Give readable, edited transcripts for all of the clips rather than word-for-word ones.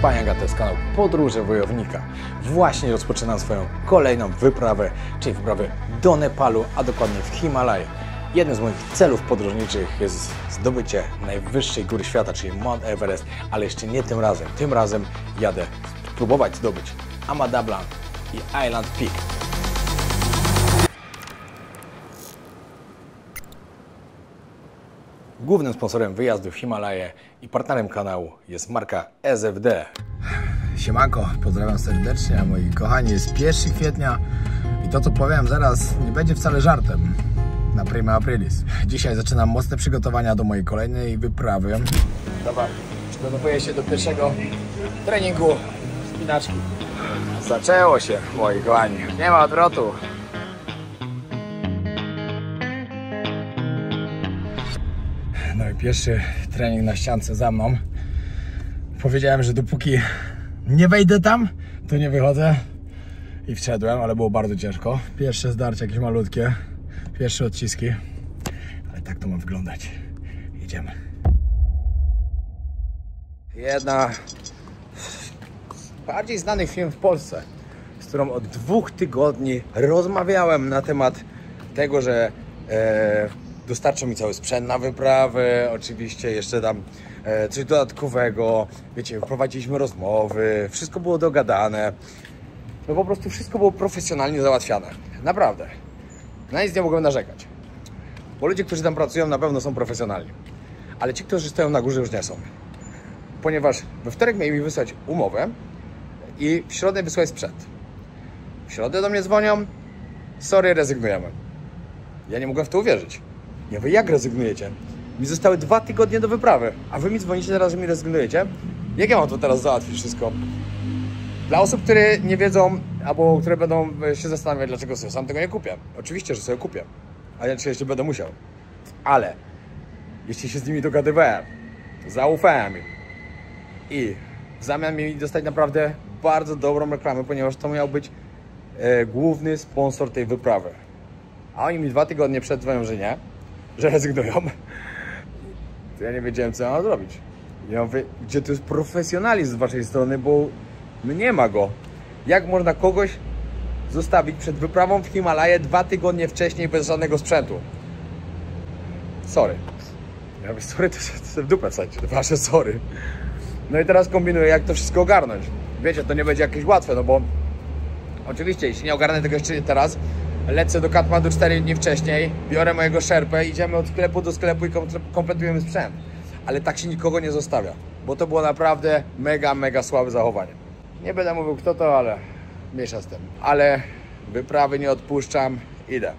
Pajanga, to jest kanał Podróże Wojownika. Właśnie rozpoczynam swoją kolejną wyprawę, czyli wyprawę do Nepalu, a dokładnie w Himalaje. Jednym z moich celów podróżniczych jest zdobycie najwyższej góry świata, czyli Mount Everest, ale jeszcze nie tym razem. Tym razem jadę spróbować zdobyć Ama Dablam i Island Peak. Głównym sponsorem wyjazdu w Himalaje i partnerem kanału jest marka SFD. Siemanko, pozdrawiam serdecznie, moi kochani, jest 1 kwietnia i to, co powiem zaraz, nie będzie wcale żartem na prima aprilis. Dzisiaj zaczynam mocne przygotowania do mojej kolejnej wyprawy. Dobra, przygotowuję się do pierwszego treningu spinaczki. Zaczęło się, moi kochani, nie ma odwrotu. No i pierwszy trening na ściance za mną. Powiedziałem, że dopóki nie wejdę tam, to nie wychodzę. I wszedłem, ale było bardzo ciężko. Pierwsze zdarcie jakieś malutkie, pierwsze odciski. Ale tak to ma wyglądać. Idziemy. Jedna z bardziej znanych firm w Polsce, z którą od 2 tygodni rozmawiałem na temat tego, że dostarczą mi cały sprzęt na wyprawę, oczywiście jeszcze tam coś dodatkowego, wiecie, prowadziliśmy rozmowy, wszystko było dogadane, no po prostu wszystko było profesjonalnie załatwiane, naprawdę, na nic nie mogłem narzekać, bo ludzie, którzy tam pracują, na pewno są profesjonalni, ale ci, którzy stoją na górze, już nie są, ponieważ we wtorek mieli mi wysłać umowę i w środę wysłać sprzęt. W środę do mnie dzwonią, sorry, rezygnujemy. Ja nie mogłem w to uwierzyć. Ja mówię, jak rezygnujecie? Mi zostały 2 tygodnie do wyprawy, a wy mi dzwonicie teraz, że mi rezygnujecie? Jak ja mam to teraz załatwić wszystko? Dla osób, które nie wiedzą, albo które będą się zastanawiać, dlaczego sobie sam tego nie kupię. Oczywiście, że sobie kupię, a ja jeszcze będę musiał. Ale jeśli się z nimi dogadywałem, zaufałem im i w zamian mieli dostać naprawdę bardzo dobrą reklamę, ponieważ to miał być główny sponsor tej wyprawy. A oni mi 2 tygodnie przed dzwonią, że nie, że rezygnują. To ja nie wiedziałem, co mam zrobić. Ja mówię, gdzie to jest profesjonalizm z waszej strony, bo nie ma go. Jak można kogoś zostawić przed wyprawą w Himalaje 2 tygodnie wcześniej bez żadnego sprzętu? Sorry. Ja mówię, sorry, to w dupę wsadźcie, to wasze sorry. No i teraz kombinuję, jak to wszystko ogarnąć. Wiecie, to nie będzie jakieś łatwe, no bo oczywiście, jeśli nie ogarnę tego jeszcze teraz, lecę do Katmandu 4 dni wcześniej, biorę mojego szerpę, idziemy od sklepu do sklepu i kompletujemy sprzęt. Ale tak się nikogo nie zostawia, bo to było naprawdę mega słabe zachowanie. Nie będę mówił kto to, ale mniejsza z tym. Ale wyprawy nie odpuszczam, idę.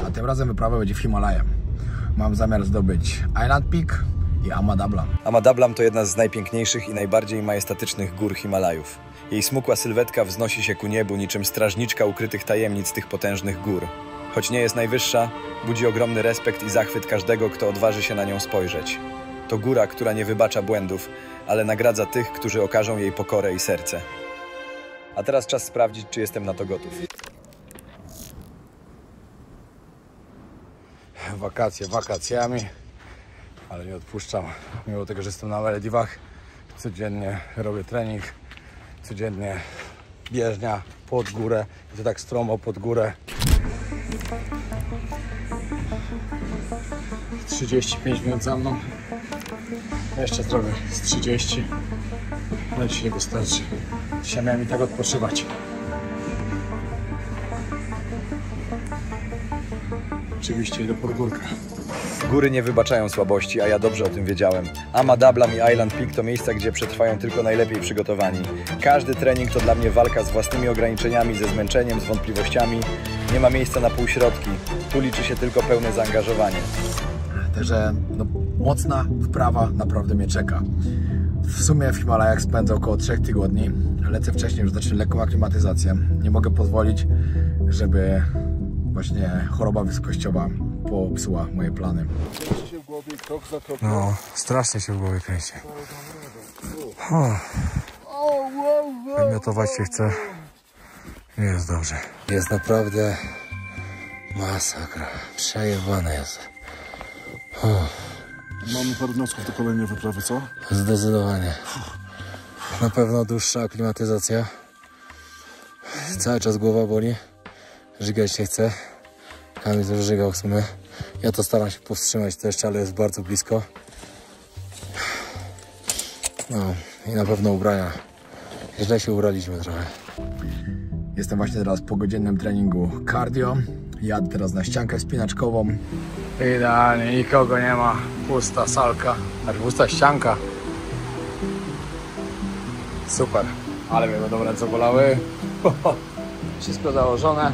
A tym razem wyprawa będzie w Himalaje. Mam zamiar zdobyć Island Peak i Ama Dablam. Ama Dablam to jedna z najpiękniejszych i najbardziej majestatycznych gór Himalajów. Jej smukła sylwetka wznosi się ku niebu niczym strażniczka ukrytych tajemnic tych potężnych gór. Choć nie jest najwyższa, budzi ogromny respekt i zachwyt każdego, kto odważy się na nią spojrzeć. To góra, która nie wybacza błędów, ale nagradza tych, którzy okażą jej pokorę i serce. A teraz czas sprawdzić, czy jestem na to gotów. Wakacje wakacjami, ale nie odpuszczam. Mimo tego, że jestem na Malediwach, codziennie robię trening, codziennie bieżnia pod górę i to tak stromo pod górę. 35 minut za mną. Jeszcze zrobię z 30. Ale dzisiaj wystarczy. Dzisiaj miałem i tak odpoczywać. Oczywiście idę pod górkę. Góry nie wybaczają słabości, a ja dobrze o tym wiedziałem. Ama Dablam i Island Peak to miejsca, gdzie przetrwają tylko najlepiej przygotowani. Każdy trening to dla mnie walka z własnymi ograniczeniami, ze zmęczeniem, z wątpliwościami. Nie ma miejsca na półśrodki. Tu liczy się tylko pełne zaangażowanie. Także no, mocna wprawa naprawdę mnie czeka. W sumie w Himalajach spędzę około 3 tygodni. Lecę wcześniej, już zacznę lekką aklimatyzację. Nie mogę pozwolić, żeby właśnie choroba wysokościowa popsuła moje plany. No, strasznie się w głowie kręci. Wymiotować się chce. Nie jest dobrze. Jest naprawdę masakra. Przejebane jest. Mamy parę wniosków do kolejnej wyprawy, co? Zdecydowanie. Na pewno dłuższa aklimatyzacja. Cały czas głowa boli. Żygać się chce. Kamil też żygał w sumie. Ja to staram się powstrzymać też, ale jest bardzo blisko. No i na pewno ubrania. Źle się ubraliśmy trochę. Jestem właśnie teraz po godzinnym treningu cardio. Jadę teraz na ściankę wspinaczkową. Idealnie, nikogo nie ma. Pusta salka, znaczy pusta ścianka. Super, ale mnie będą ręce bolały. Wszystko założone.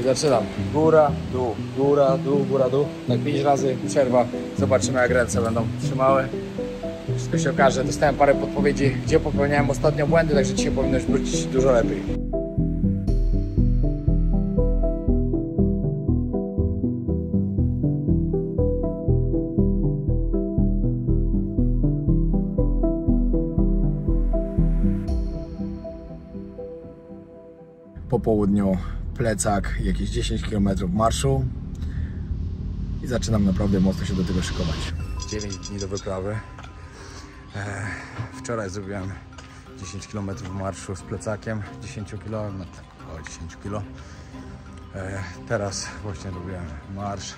I zaczynam. Góra, dół, góra, dół, góra, dół. Tak 5 razy, przerwa. Zobaczymy, jak ręce będą trzymały. Wszystko się okaże. Dostałem parę podpowiedzi, gdzie popełniałem ostatnio błędy, także dzisiaj powinno być dużo lepiej. Po południu plecak, jakieś 10 km marszu i zaczynam naprawdę mocno się do tego szykować. 9 dni do wyprawy. Wczoraj zrobiłem 10 km marszu z plecakiem, 10 km, no tak około 10 km. Teraz właśnie robiłem marsz,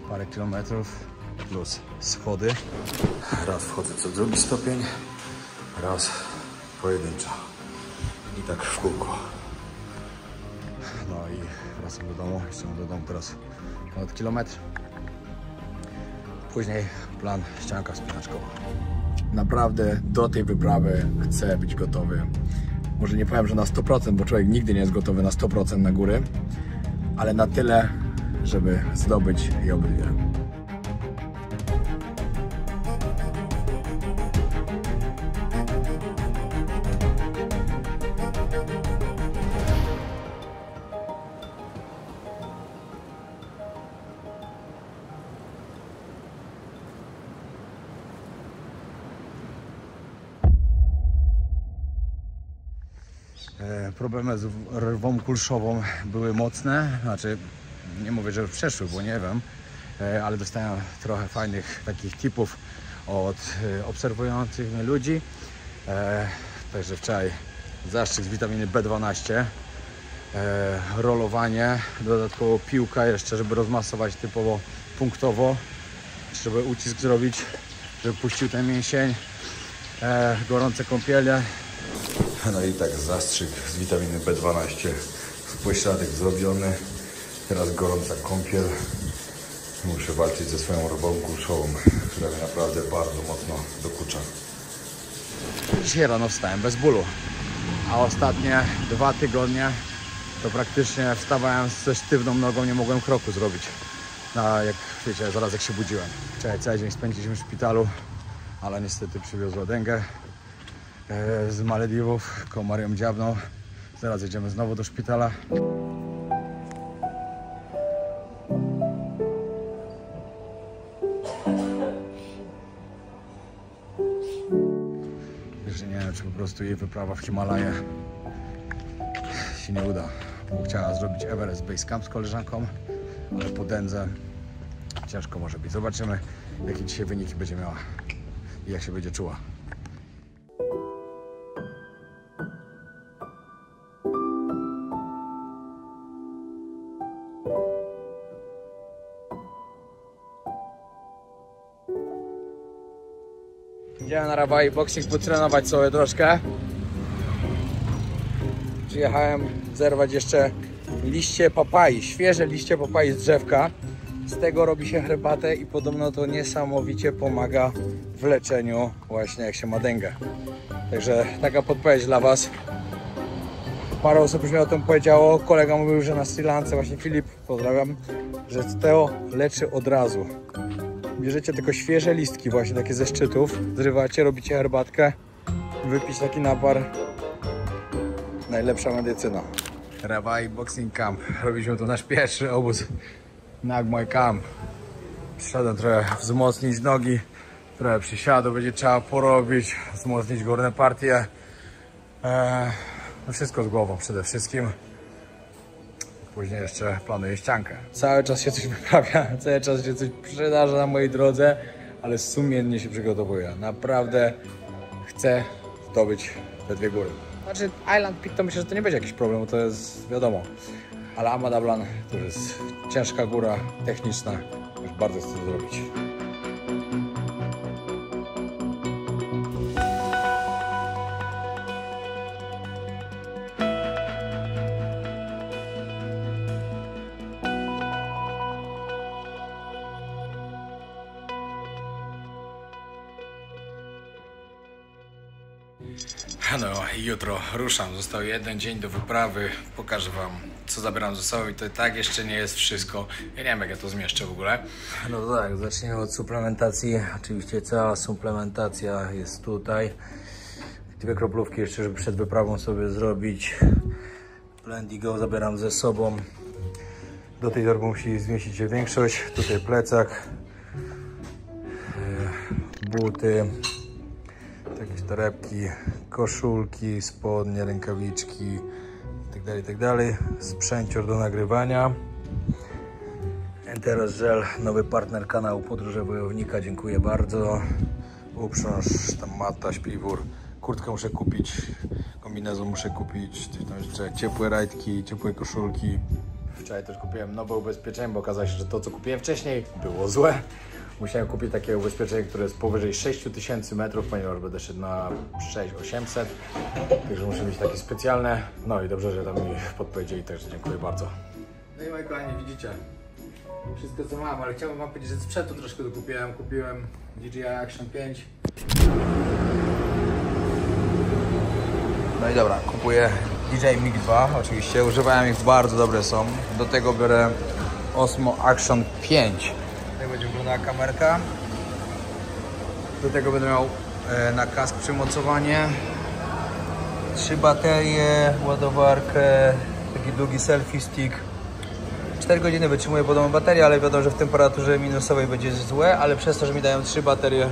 parę kilometrów plus schody. Raz wchodzę co drugi stopień, raz pojedynczo i tak w kółko. No i wracam do domu, jestem do domu teraz ponad kilometr. Później plan ścianka wspinaczkowa. Naprawdę do tej wyprawy chcę być gotowy. Może nie powiem, że na 100%, bo człowiek nigdy nie jest gotowy na 100% na góry, ale na tyle, żeby zdobyć je obydwie. Problemy z rwą kulszową były mocne, znaczy nie mówię, że już przeszły, bo nie wiem, ale dostałem trochę fajnych takich tipów od obserwujących mnie ludzi. Także wczoraj zastrzyk z witaminy B12, rolowanie, dodatkowo piłka jeszcze, żeby rozmasować typowo punktowo, żeby ucisk zrobić, żeby puścił ten mięsień, gorące kąpiele. No i tak zastrzyk z witaminy B12, pośladek zrobiony, teraz gorąca kąpiel. Muszę walczyć ze swoją rwą kulszową, która mnie naprawdę bardzo mocno dokucza. Dzisiaj rano wstałem bez bólu, a ostatnie 2 tygodnie to praktycznie wstawałem ze sztywną nogą, nie mogłem kroku zrobić. Jak wiecie, zaraz jak się budziłem. Wczoraj cały dzień spędziliśmy w szpitalu, ale niestety przywiozła dengę z Malediwów, komarią dziabną. Zaraz jedziemy znowu do szpitala. Jeszcze nie wiem, czy po prostu jej wyprawa w Himalaje się nie uda, bo chciała zrobić Everest Base Camp z koleżanką, ale po dędze ciężko może być. Zobaczymy, jakie dzisiaj wyniki będzie miała i jak się będzie czuła. Idziemy na Rawai Boxing potrenować sobie troszkę. Przyjechałem zerwać jeszcze liście papai, świeże liście papai z drzewka. Z tego robi się herbatę i podobno to niesamowicie pomaga w leczeniu właśnie jak się ma dęgę. Także taka podpowiedź dla Was. Parę osób już mi o tym powiedziało. Kolega mówił, że na Sri Lance, właśnie Filip, pozdrawiam, że to leczy od razu. Bierzecie tylko świeże listki właśnie takie ze szczytów, zrywacie, robicie herbatkę, wypić taki napar. Najlepsza medycyna. Rawai Boxing Camp. Robiliśmy tu nasz pierwszy obóz. Nagmoj Camp. Przyszedłem trochę wzmocnić nogi, trochę przysiadu będzie trzeba porobić, wzmocnić górne partie. No wszystko z głową przede wszystkim. Później jeszcze planuję ściankę. Cały czas się coś wyprawia, cały czas się coś przydarza na mojej drodze, ale sumiennie się przygotowuję. Naprawdę chcę zdobyć te 2 góry. Znaczy Island Peak to myślę, że to nie będzie jakiś problem, bo to jest wiadomo. Ale Ama Dablam to jest ciężka góra, techniczna, już bardzo chcę to zrobić. No i jutro ruszam. Został 1 dzień do wyprawy. Pokażę wam, co zabieram ze sobą i to i tak jeszcze nie jest wszystko. Ja nie wiem, jak ja to zmieszczę w ogóle. No to tak, zaczniemy od suplementacji. Oczywiście cała suplementacja jest tutaj. 2 kroplówki jeszcze, żeby przed wyprawą sobie zrobić. Blendigo zabieram ze sobą. Do tej torby musi zmieścić się większość. Tutaj plecak, buty, jakieś torebki, koszulki, spodnie, rękawiczki itd. Sprzęcior do nagrywania. Enteros Gel, nowy partner kanału Podróże Wojownika, dziękuję bardzo. Uprząż, tam mata, śpiwór, kurtkę muszę kupić, kombinezon muszę kupić, tam jeszcze ciepłe rajtki, ciepłe koszulki. Wczoraj też kupiłem nowe ubezpieczenie, bo okazało się, że to, co kupiłem wcześniej, było złe. Musiałem kupić takie ubezpieczenie, które jest powyżej 6000 metrów, ponieważ będę szedł na 6800. Także muszę mieć takie specjalne. No i dobrze, że tam mi podpowiedzieli, także dziękuję bardzo. No i moi kochani, widzicie, wszystko co mam, ale chciałbym wam powiedzieć, że sprzętu troszkę dokupiłem. Kupiłem DJI Action 5. No i dobra, kupuję DJI Mic 2, oczywiście, używałem ich, bardzo dobre są. Do tego biorę Osmo Action 5. Tak będzie wyglądała kamerka. Do tego będę miał na kask przymocowanie. 3 baterie, ładowarkę, taki długi selfie stick. 4 godziny wytrzymuje podobną baterię, ale wiadomo, że w temperaturze minusowej będzie złe, ale przez to, że mi dają 3 baterie,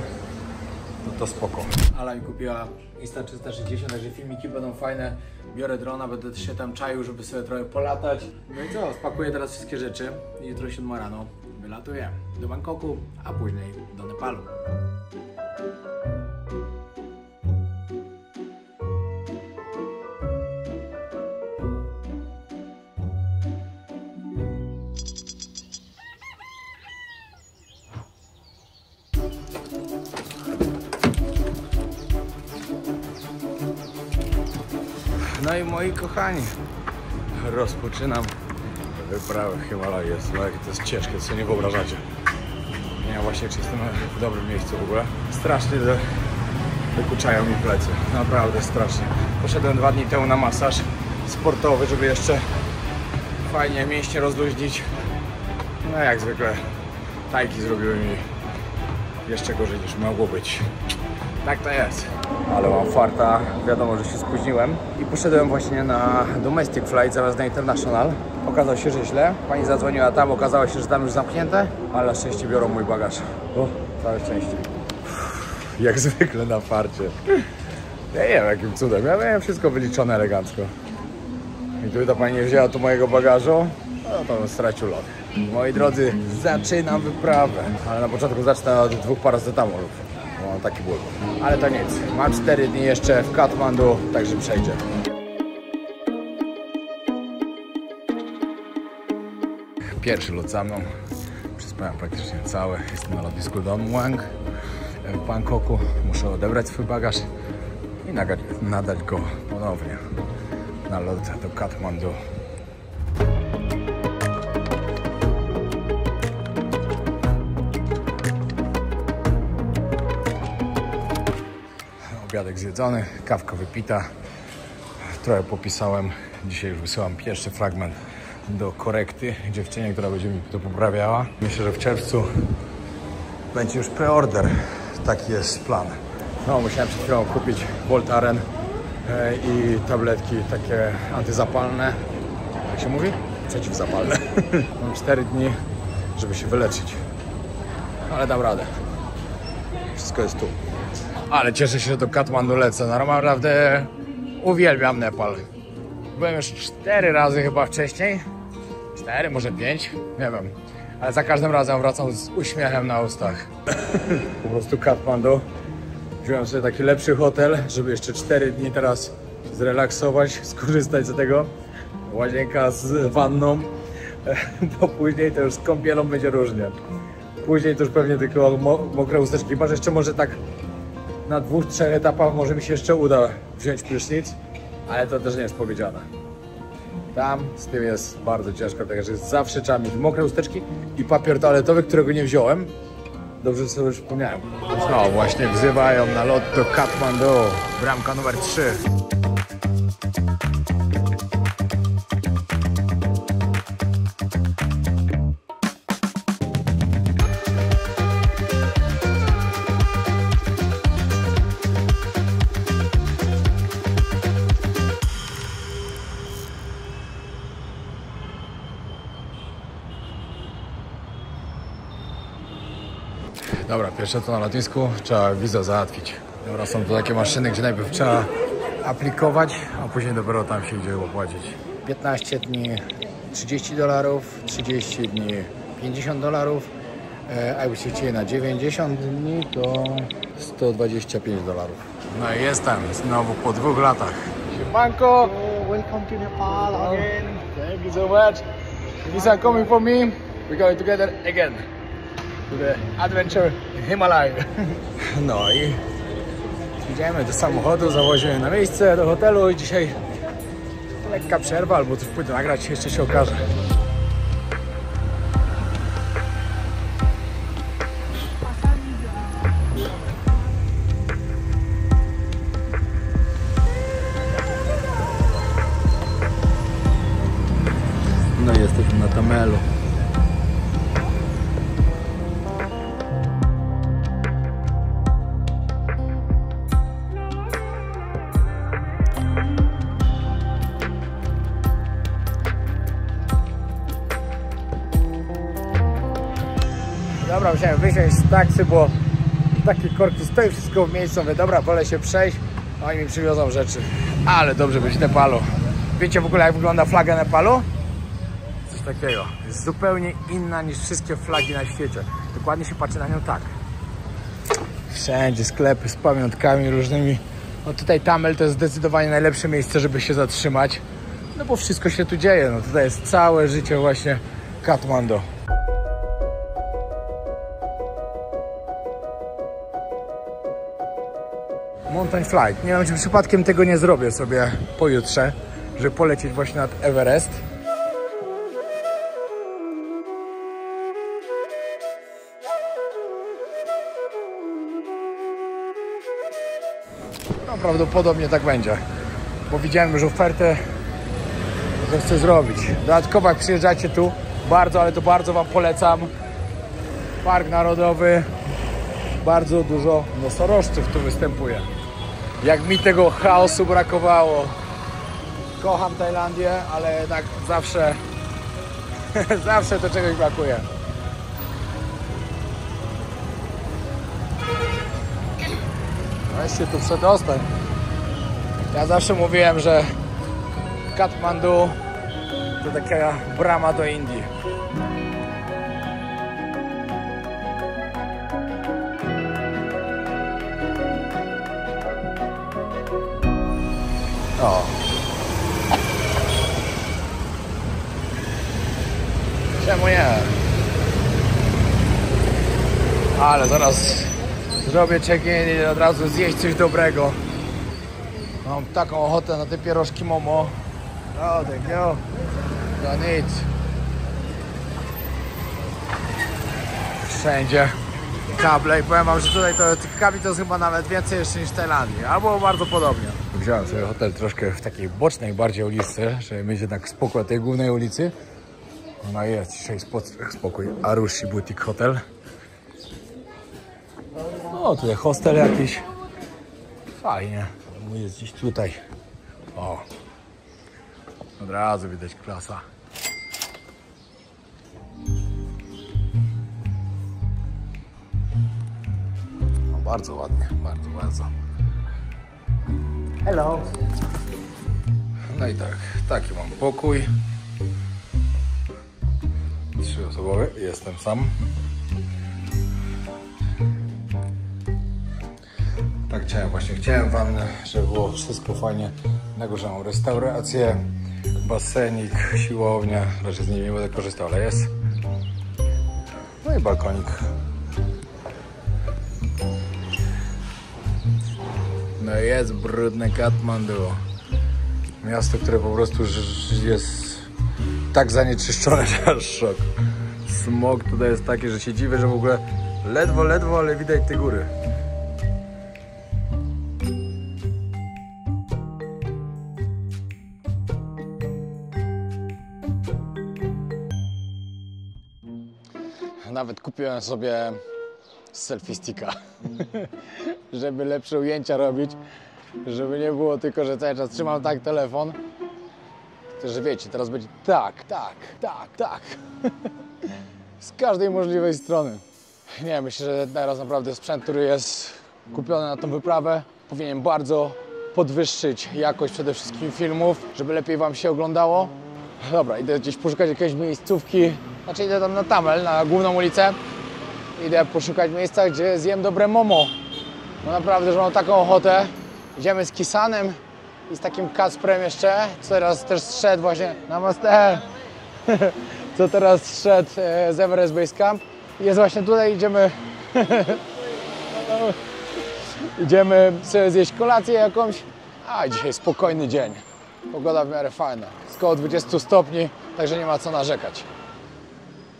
no to spoko. Ala mi kupiła Insta360, także filmiki będą fajne. Biorę drona, będę się tam czaił, żeby sobie trochę polatać. No i co, spakuję teraz wszystkie rzeczy. Jutro 7 rano wylatuję do Bangkoku, a później do Nepalu. No i moi kochani, rozpoczynam wyprawę Himalaje. Słuchajcie, to jest ciężkie, co nie wyobrażacie. Nie wiem właśnie, czy jestem w dobrym miejscu w ogóle. Strasznie dokuczają mi plecy, naprawdę strasznie. Poszedłem 2 dni temu na masaż sportowy, żeby jeszcze fajnie mięśnie rozluźnić. No jak zwykle tajki zrobiły mi jeszcze gorzej niż mogło być. Tak to jest. Ale mam farta, wiadomo, że się spóźniłem i poszedłem właśnie na domestic flight zamiast na international. Okazało się, że źle. Pani zadzwoniła tam, okazało się, że tam już zamknięte, ale na szczęście biorą mój bagaż. O, całe szczęście. Jak zwykle na farcie. Ja nie wiem jakim cudem, ja miałem wszystko wyliczone elegancko. I tu ta pani nie wzięła tu mojego bagażu, no to bym stracił lot. Moi drodzy, zaczynam wyprawę, ale na początku zacznę od 2 paracetamolów. Mam taki ból. Ale to nic. Mam 4 dni jeszcze w Katmandu, także przejdzie. Pierwszy lot za mną. Przespałem praktycznie cały. Jestem na lotnisku Don Muang w Bangkoku. Muszę odebrać swój bagaż i nadać go ponownie na lot do Katmandu. Obiadek zjedzony, kawka wypita, trochę popisałem. Dzisiaj już wysyłam pierwszy fragment do korekty dziewczynie, która będzie mi to poprawiała. Myślę, że w czerwcu będzie już preorder. Taki jest plan. No, musiałem przed chwilą kupić Voltaren i tabletki takie antyzapalne. Jak się mówi? Przeciwzapalne. Mam 4 dni, żeby się wyleczyć. Ale dam radę. Wszystko jest tu. Ale cieszę się, że do Katmandu lecę. Naprawdę uwielbiam Nepal. Byłem już 4 razy chyba wcześniej. 4, może 5, nie wiem. Ale za każdym razem wracam z uśmiechem na ustach. Po prostu Katmandu. Wziąłem sobie taki lepszy hotel, żeby jeszcze 4 dni teraz zrelaksować, skorzystać z tego. Łazienka z wanną, bo później to już z kąpielą będzie różnie. Później to już pewnie tylko mokre chusteczki, chyba że jeszcze może tak na 2-3 etapach może mi się jeszcze uda wziąć prysznic, ale to też nie jest powiedziane. Tam z tym jest bardzo ciężko, także zawsze trzeba mieć mokre chusteczki i papier toaletowy, którego nie wziąłem. Dobrze sobie przypomniałem. No właśnie wzywają na lot do Katmandu, bramka numer 3. Dobra, pierwsze to na lotnisku, trzeba wizę załatwić. Dobra, są to takie maszyny, gdzie najpierw trzeba aplikować, a później dopiero tam się idzie opłacić. 15 dni $30, 30 dni $50, a jakbyście chcieli na 90 dni to $125. No i jestem znowu po 2 latach. Siemanko! Welcome to Nepal again. Thank you so much. These are coming for me. We're going together again. To the adventure in Himalaya. No i idziemy do samochodu, zawozimy na miejsce, do hotelu i dzisiaj lekka przerwa, albo coś pójdę nagrać, jeszcze się okaże. No i jesteśmy na Tamelu. Dobra, musiałem wysiąść z taksy, bo takie korki stoi, wszystko w miejscu. Mówię, dobra, wolę się przejść, oni mi przywiozą rzeczy. Ale dobrze być w Nepalu. Wiecie w ogóle, jak wygląda flaga Nepalu? Coś takiego. Jest zupełnie inna niż wszystkie flagi na świecie. Dokładnie się patrzy na nią tak. Wszędzie sklepy z pamiątkami różnymi. No tutaj Tamel to jest zdecydowanie najlepsze miejsce, żeby się zatrzymać. No bo wszystko się tu dzieje. No tutaj jest całe życie właśnie Katmandu. Mountain Flight. Nie wiem, czy przypadkiem tego nie zrobię sobie pojutrze, żeby polecieć właśnie nad Everest. No prawdopodobnie tak będzie, bo widziałem już ofertę, co chcę zrobić. Dodatkowo jak przyjeżdżacie tu, bardzo, ale to bardzo wam polecam. Park Narodowy, bardzo dużo nosorożców tu występuje. Jak mi tego chaosu brakowało. Kocham Tajlandię, ale jednak zawsze zawsze to czegoś brakuje. Weź się tu przedostać. Ja zawsze mówiłem, że Katmandu to taka brama do Indii. O. Czemu nie? Ale zaraz zrobię check-in i od razu zjeść coś dobrego. Mam taką ochotę na te pierożki Momo. No, thank you. No nic. Wszędzie kable i powiem wam, że tutaj to tych kabli to jest chyba nawet więcej jeszcze niż w Tajlandii, albo bardzo podobnie. Wziąłem sobie hotel troszkę w takiej bocznej bardziej ulicy, żeby mieć jednak spokój tej głównej ulicy. No i jest dzisiaj spokój. Arushi Boutique Hotel. No tutaj hostel jakiś. Fajnie. Mój jest gdzieś tutaj. O. Od razu widać klasa. No bardzo ładnie, bardzo, bardzo. Hello. No i tak, taki mam pokój. 3-osobowy, jestem sam. Tak chciałem wam, żeby było wszystko fajnie. Na górze mam restaurację, basenik, siłownia, raczej z niej nie będę korzystał, ale jest. No i balkonik. No jest brudne Katmandu. Miasto, które po prostu jest tak zanieczyszczone, że aż szok. Smog tutaj jest taki, że się dziwię, że w ogóle ledwo, ale widać te góry. Nawet kupiłem sobie selfie sticka, żeby lepsze ujęcia robić, żeby nie było tylko, że cały czas trzymam tak telefon, to że wiecie, teraz będzie tak, z każdej możliwej strony. Nie, myślę, że teraz naprawdę sprzęt, który jest kupiony na tą wyprawę, powinien bardzo podwyższyć jakość przede wszystkim filmów, żeby lepiej wam się oglądało. Dobra, idę gdzieś poszukać jakiejś miejscówki, znaczy idę tam na Tamel, na główną ulicę. Idę poszukać miejsca, gdzie zjem dobre momo. No naprawdę, że mam taką ochotę. Idziemy z Kisanem i z takim Kacprem jeszcze, co teraz też zszedł właśnie, namaste, co teraz zszedł z Everest Base Camp. Jest właśnie tutaj, idziemy sobie zjeść kolację jakąś, a dzisiaj spokojny dzień. Pogoda w miarę fajna, jest około 20 stopni, także nie ma co narzekać.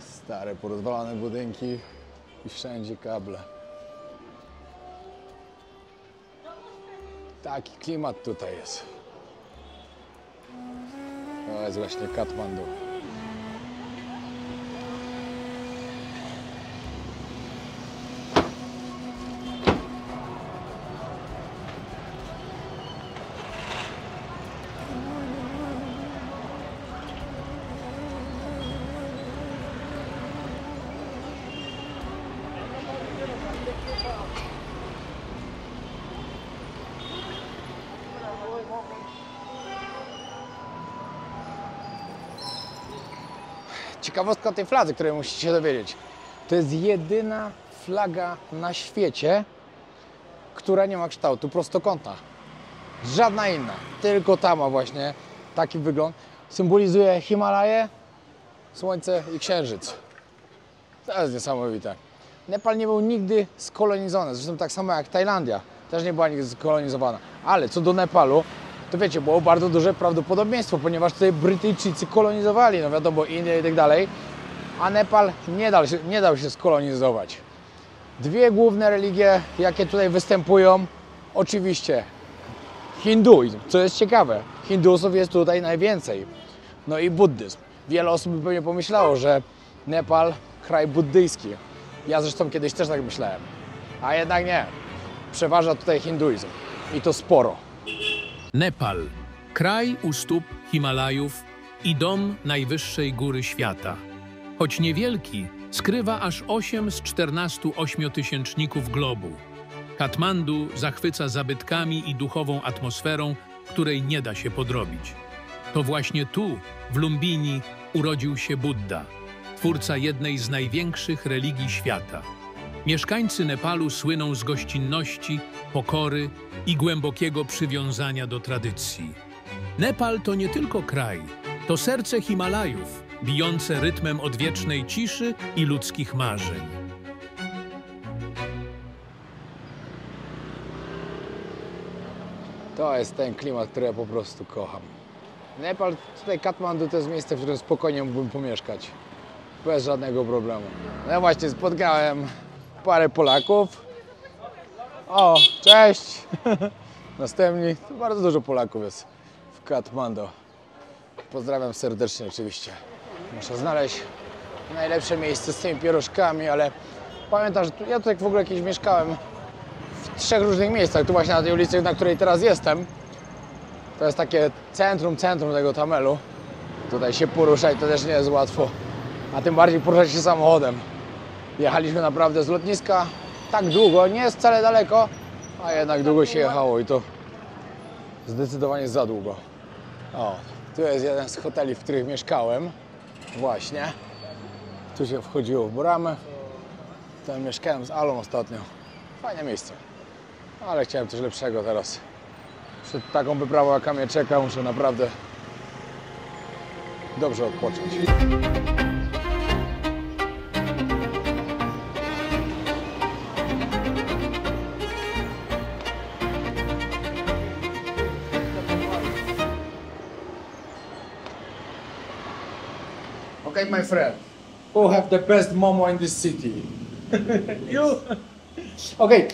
Stare, porozwalane budynki i wszędzie kable. Taki klimat tutaj jest. To jest właśnie Katmandu. Ciekawostka o tej fladze, której musicie się dowiedzieć. To jest jedyna flaga na świecie, która nie ma kształtu prostokąta. Żadna inna. Tylko ta ma właśnie taki wygląd. Symbolizuje Himalaje, Słońce i Księżyc. To jest niesamowite. Nepal nie był nigdy skolonizowany. Zresztą tak samo jak Tajlandia. Też nie była nigdy skolonizowana. Ale co do Nepalu, to wiecie, było bardzo duże prawdopodobieństwo, ponieważ tutaj Brytyjczycy kolonizowali, no wiadomo, Indię i tak dalej, a Nepal nie dał się skolonizować. Dwie główne religie, jakie tutaj występują, oczywiście hinduizm, co jest ciekawe, hindusów jest tutaj najwięcej, no i buddyzm. Wiele osób by pewnie pomyślało, że Nepal, kraj buddyjski. Ja zresztą kiedyś też tak myślałem, a jednak nie. Przeważa tutaj hinduizm i to sporo. Nepal, kraj u stóp Himalajów i dom najwyższej góry świata. Choć niewielki, skrywa aż 8 z 14 ośmiotysięczników globu. Katmandu zachwyca zabytkami i duchową atmosferą, której nie da się podrobić. To właśnie tu, w Lumbini, urodził się Buddha, twórca jednej z największych religii świata. Mieszkańcy Nepalu słyną z gościnności, pokory i głębokiego przywiązania do tradycji. Nepal to nie tylko kraj, to serce Himalajów, bijące rytmem odwiecznej ciszy i ludzkich marzeń. To jest ten klimat, który ja po prostu kocham. Nepal, tutaj Katmandu to jest miejsce, w którym spokojnie mógłbym pomieszkać. Bez żadnego problemu. No właśnie, spotkałem parę Polaków. O, cześć! Następni, to bardzo dużo Polaków jest w Katmandu. Pozdrawiam serdecznie oczywiście. Muszę znaleźć najlepsze miejsce z tymi pierożkami, ale pamiętam, że ja tutaj w ogóle kiedyś mieszkałem w 3 różnych miejscach. Tu właśnie na tej ulicy, na której teraz jestem. To jest takie centrum tego Tamelu. Tutaj się poruszać to też nie jest łatwo, a tym bardziej poruszać się samochodem. Jechaliśmy naprawdę z lotniska tak długo, nie jest wcale daleko, a jednak długo się jechało i to zdecydowanie za długo. O, tu jest jeden z hoteli, w których mieszkałem. Właśnie. Tu się wchodziło w bramę. Tam mieszkałem z Alą ostatnio. Fajne miejsce. Ale chciałem coś lepszego teraz. Przed taką wyprawą, jaka mnie czeka, muszę naprawdę dobrze odpocząć. Okay, my friend, who have the best momo in this city? You. Okay,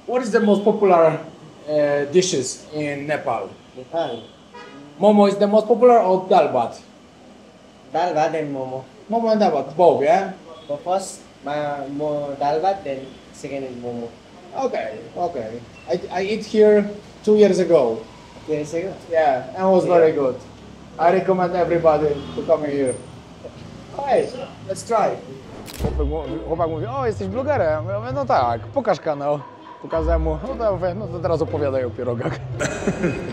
what is the most popular dishes in Nepal? Nepal. Momo is the most popular or dal bhat? Dal bhat and momo. Momo and dal bhat, both, yeah? So first, dal bhat, then second is momo. Okay, okay. I eat here 2 years ago. 2 years ago? Yeah, and it was very good. I recommend everybody to come here. Hey, let's try. Chłopak mówi, o, jesteś blogerem. Ja mówię, no tak, pokaż kanał. Pokazałem mu, no to ja mówię, no to teraz opowiadaj o pierogach.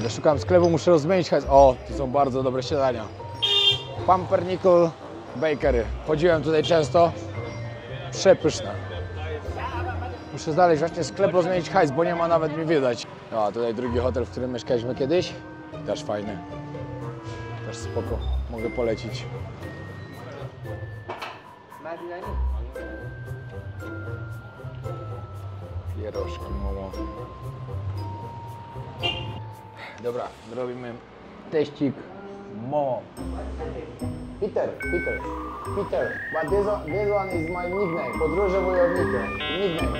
Szukałem sklepu, muszę rozmienić hajs. O, tu są bardzo dobre śniadania. Pumpernickel Bakery. Chodziłem tutaj często. Przepyszne. Muszę znaleźć właśnie sklep, rozmienić hajs, bo nie ma nawet mi widać. No, a tutaj drugi hotel, w którym mieszkaliśmy kiedyś. Też fajny. Też spoko. Mogę polecić. Pierożki, momo. Dobra, robimy teścik momo. Peter. But this one is my nickname. Podróże wojownika. Nickname.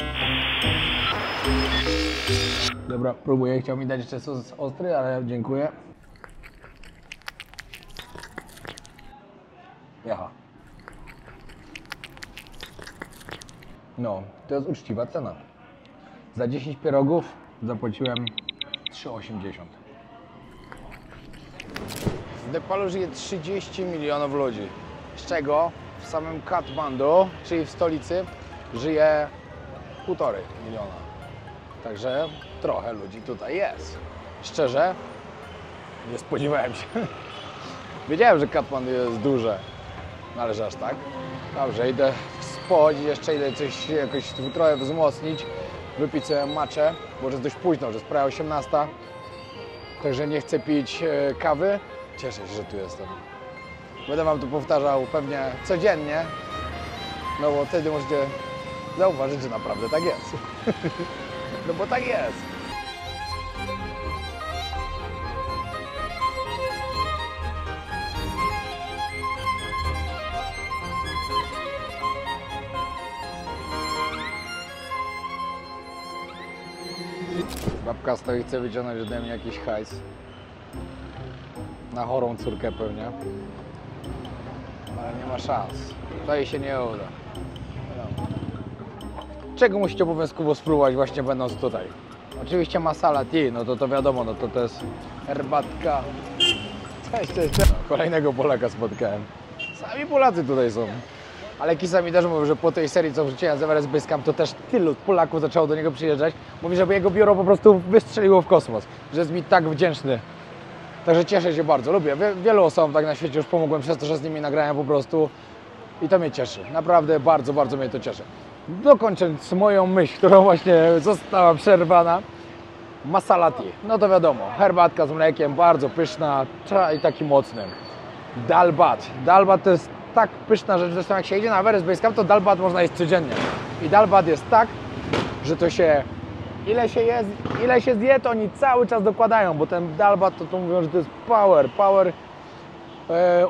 Dobra, próbuję. Chciał mi dać jeszcze sos ostry, ale dziękuję. Jaha. No, to jest uczciwa cena. Za 10 pierogów zapłaciłem 3,80. W Nepalu żyje 30 milionów ludzi, z czego w samym Katmandu, czyli w stolicy, żyje 1,5 miliona. Także trochę ludzi tutaj jest. Szczerze, nie spodziewałem się. Wiedziałem, że Katmandu jest duże, no ale że aż tak. Dobrze, idę spochodzić jeszcze, idę coś jakoś trochę wzmocnić, wypić sobie matchę, bo już jest dość późno, że jest prawie 18. Także nie chcę pić kawy. Cieszę się, że tu jestem. Będę wam to powtarzał pewnie codziennie, no bo wtedy możecie zauważyć, że naprawdę tak jest. No bo tak jest. Babka stoi, chce wyciągnąć ode mnie jakiś hajs. Na chorą córkę pewnie. Ale nie ma szans. To jej się nie uda. No. Czego musicie obowiązkowo spróbować właśnie będąc tutaj? Oczywiście masala tea, no to wiadomo, no to jest herbatka. Cześć. No, kolejnego Polaka spotkałem. Sami Polacy tutaj są. Ale Kisa mi też mówił, że po tej serii, co wrzuciłem z Everest Base Camp, to też tylu Polaków zaczęło do niego przyjeżdżać. Mówi, żeby jego biuro po prostu wystrzeliło w kosmos. Że jest mi tak wdzięczny. Także cieszę się bardzo, lubię. Wielu osobom tak na świecie już pomogłem przez to, że z nimi nagrałem po prostu. I to mnie cieszy. Naprawdę bardzo, bardzo mnie to cieszy. Dokończąc moją myśl, którą właśnie została przerwana. Masala tea. No to wiadomo, herbatka z mlekiem, bardzo pyszna i taki mocny. Dal bhat. Dal bhat to jest tak pyszna rzecz, zresztą jak się idzie na Everest Base Camp, to dal bhat można jeść codziennie. I dal bhat jest tak, że to się... Ile się zje, to oni cały czas dokładają, bo ten dal bhat to mówią, że to jest power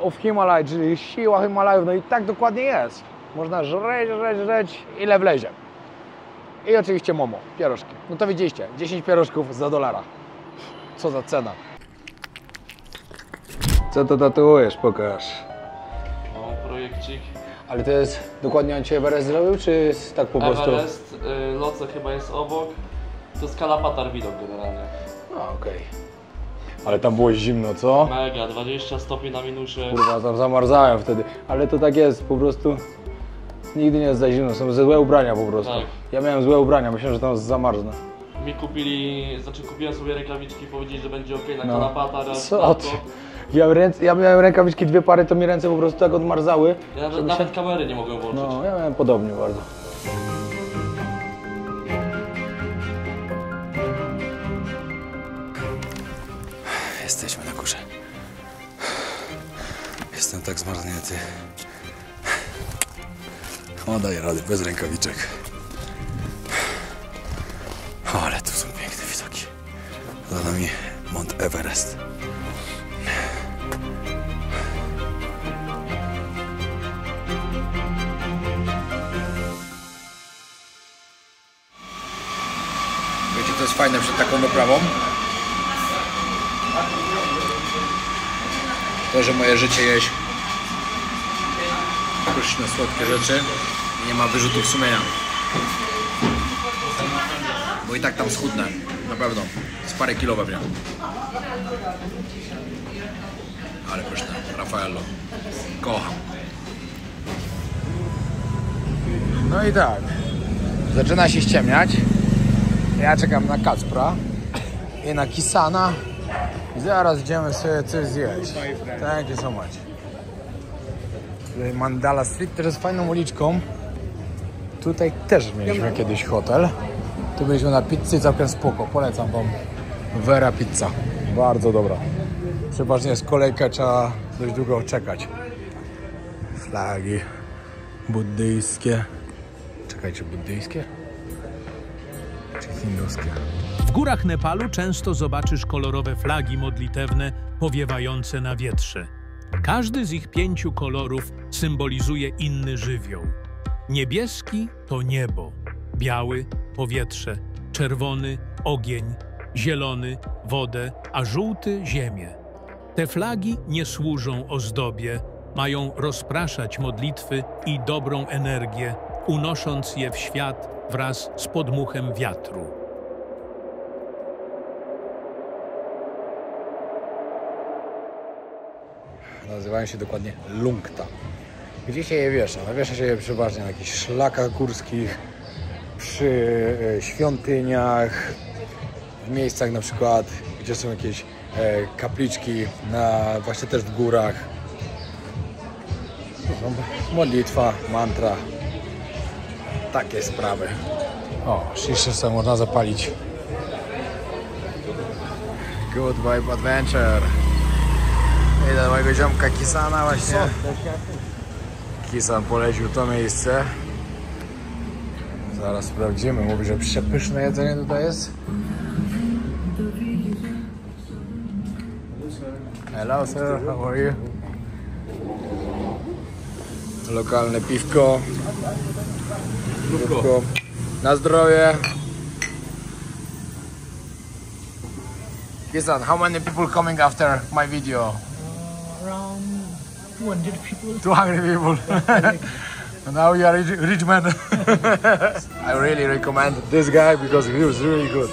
of Himalaj, czyli siła Himalajów, no i tak dokładnie jest. Można żreć, ile wlezie. I oczywiście momo, pierożki. No to widzieliście, 10 pierożków za $1. Co za cena. Co to tatuujesz? Pokaż. Mam projekcik. Ale to jest dokładnie on Ci Everest zrobił, czy jest tak po prostu? Everest, Loce chyba jest obok. To jest Kalapatar widok generalnie. No okej. Ale tam było zimno, co? Mega, 20 stopni na minusie. Kurwa, tam zamarzałem wtedy. Ale to tak jest, po prostu nigdy nie jest za zimno, są złe ubrania po prostu. Tak. Ja miałem złe ubrania, myślałem, że tam zamarznę. Mi kupiłem sobie rękawiczki, powiedzieli, że będzie ok na No. Kalapatar. Co ty? Ja miałem rękawiczki 2 pary, to mi ręce po prostu tak odmarzały. Ja nawet kamery nie mogłem włączyć. No, ja miałem podobnie bardzo. Jestem tak zmarznięty. O, daję radę bez rękawiczek. O, ale tu są piękne widoki. Za nami Mount Everest. Wiecie, co jest fajne przed taką wyprawą? To, że moje życie jeść pyszne, słodkie rzeczy i nie ma wyrzutów sumienia. Bo i tak tam schudnę, na pewno. Z parę kilo pewnie. Ale pyszne, Raffaello. Kocham. No i tak. Zaczyna się ściemniać. Ja czekam na Kacpra i na Kisana. I zaraz idziemy sobie coś zjeść. Thank you so much. Tutaj Mandala Street też jest fajną uliczką. Tutaj też mieliśmy kiedyś hotel. Tu byliśmy na pizzy, całkiem spoko. Polecam wam Vera Pizza. Bardzo dobra. Przeważnie jest kolejka, trzeba dość długo czekać. Flagi buddyjskie. Czekajcie, buddyjskie? Czy hinduskie? W górach Nepalu często zobaczysz kolorowe flagi modlitewne powiewające na wietrze. Każdy z ich 5 kolorów symbolizuje inny żywioł. Niebieski to niebo, biały powietrze, czerwony ogień, zielony wodę, a żółty ziemię. Te flagi nie służą ozdobie, mają rozpraszać modlitwy i dobrą energię, unosząc je w świat wraz z podmuchem wiatru. Nazywają się dokładnie Lungta. Gdzie się je wiesza? No wiesza się je przeważnie na jakichś szlakach górskich, przy świątyniach, w miejscach na przykład, gdzie są jakieś kapliczki, właśnie też w górach. Modlitwa, mantra, takie sprawy. O, shisha sobie można zapalić. Good Vibe Adventure. Idę do mojego ziomka Kisana właśnie. Kisan polecił to miejsce. Zaraz sprawdzimy. Mówi, że przepyszne jedzenie tutaj jest. Hello sir, how are you? Lokalne piwko. Piwko. Na zdrowie. Kisan, how many people coming after my video? Around 200 people. 200 people. Now you are rich man. I really recommend this guy because he was really good.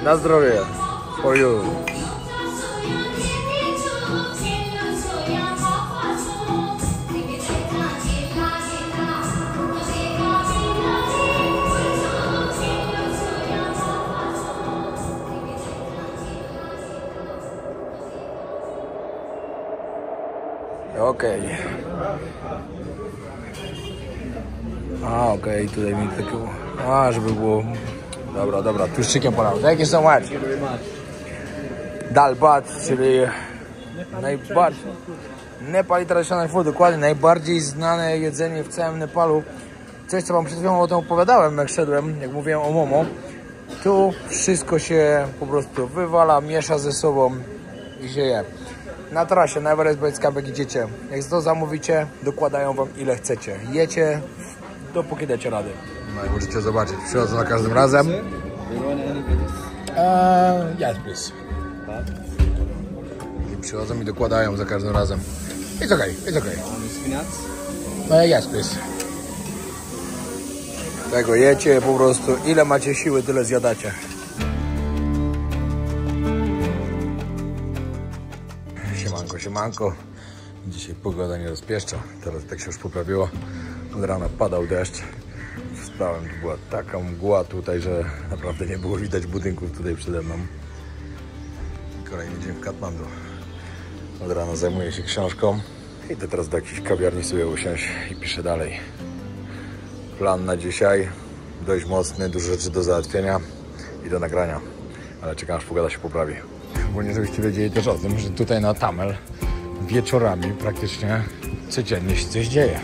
Na zdrowie for you. Okej. Okej, tutaj mi takiego... żeby było... Dobra, tłuszczykiem polał. Thank you so much. Dal bhat, czyli najbardziej... Nepali traditional food, dokładnie, najbardziej znane jedzenie w całym Nepalu. Coś, co wam przed chwilą o tym opowiadałem, jak szedłem, jak mówiłem o momo. Tu wszystko się po prostu wywala, miesza ze sobą i się je. Na trasie, na Everest Base Camp, jak idziecie, jak to zamówicie, dokładają wam ile chcecie. Jecie, dopóki dacie rady. No i możecie zobaczyć, przychodzą za każdym razem. Yes, please. I przychodzą i dokładają za każdym razem. It's okay, it's okay. Yes, please. Tego jecie po prostu, ile macie siły, tyle zjadacie. Siemanko. Dzisiaj pogoda nie rozpieszcza. Teraz tak się już poprawiło. Od rana padał deszcz. Wstałem, tu była taka mgła tutaj, że naprawdę nie było widać budynków tutaj przede mną. Kolejny dzień w Katmandu. Od rana zajmuję się książką. Idę teraz do jakiejś kawiarni sobie usiąść i piszę dalej. Plan na dzisiaj dość mocny, dużo rzeczy do załatwienia i do nagrania. Ale czekam, aż pogoda się poprawi. Ogólnie żebyście wiedzieli też o tym, że tutaj na Tamel wieczorami praktycznie codziennie się coś dzieje.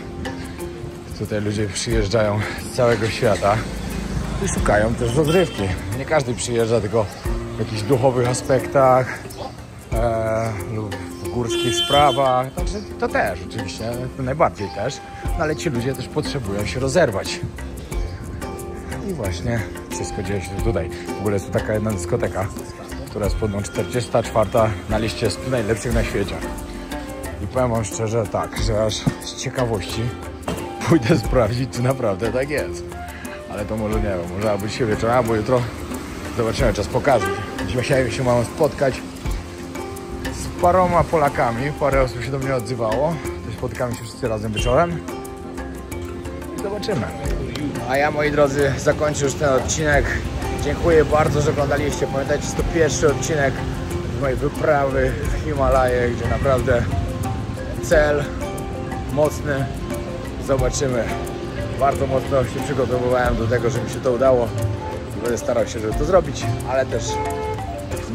Tutaj ludzie przyjeżdżają z całego świata i szukają też rozrywki. Nie każdy przyjeżdża tylko w jakichś duchowych aspektach lub w górskich sprawach. Znaczy, to też oczywiście, to najbardziej też, no, ale ci ludzie też potrzebują się rozerwać. I właśnie wszystko dzieje się tutaj. W ogóle jest tu taka jedna dyskoteka, która jest podobno 44 na liście 100 najlepszych na świecie. I powiem wam szczerze tak, że aż z ciekawości pójdę sprawdzić, czy naprawdę tak jest. Ale to może nie wiem, może albo dzisiaj wieczorem, albo jutro. Zobaczymy, czas pokaże. Dzisiaj się mamy spotkać z paroma Polakami. Parę osób się do mnie odzywało. To spotkamy się wszyscy razem wieczorem. I zobaczymy. A ja, moi drodzy, zakończę już ten odcinek. Dziękuję bardzo, że oglądaliście. Pamiętajcie, to pierwszy odcinek z mojej wyprawy w Himalaje, gdzie naprawdę cel mocny. Zobaczymy. Bardzo mocno się przygotowywałem do tego, żeby mi się to udało. Będę starał się, żeby to zrobić, ale też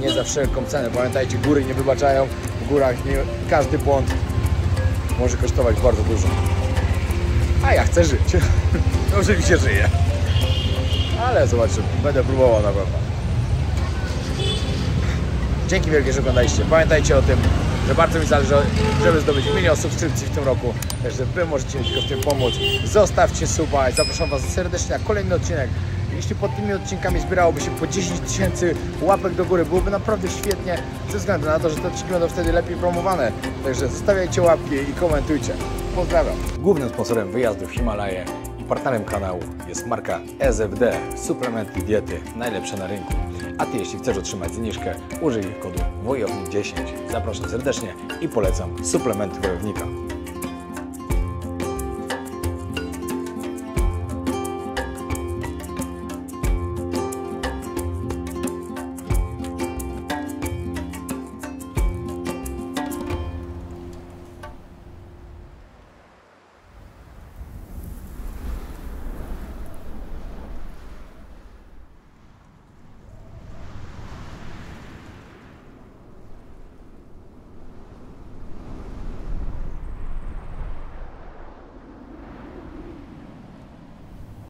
nie za wszelką cenę. Pamiętajcie, góry nie wybaczają. W górach każdy błąd może kosztować bardzo dużo. A ja chcę żyć. No, oczywiście żyję. Ale zobaczymy. Będę próbował na pewno. Dzięki wielkie, że oglądaliście. Pamiętajcie o tym, że bardzo mi zależy, żeby zdobyć 1 000 000 subskrypcji w tym roku. Także wy możecie mi tylko w tym pomóc. Zostawcie suba i zapraszam was serdecznie na kolejny odcinek. Jeśli pod tymi odcinkami zbierałoby się po 10 000 łapek do góry, byłoby naprawdę świetnie, ze względu na to, że te odcinki będą wtedy lepiej promowane. Także zostawiajcie łapki i komentujcie. Pozdrawiam. Głównym sponsorem wyjazdu w Himalaje i partnerem kanału jest marka SFD, suplementy diety najlepsze na rynku. A ty, jeśli chcesz otrzymać zniżkę, użyj kodu WOJOWNIK10. Zapraszam serdecznie i polecam suplementy wojownika.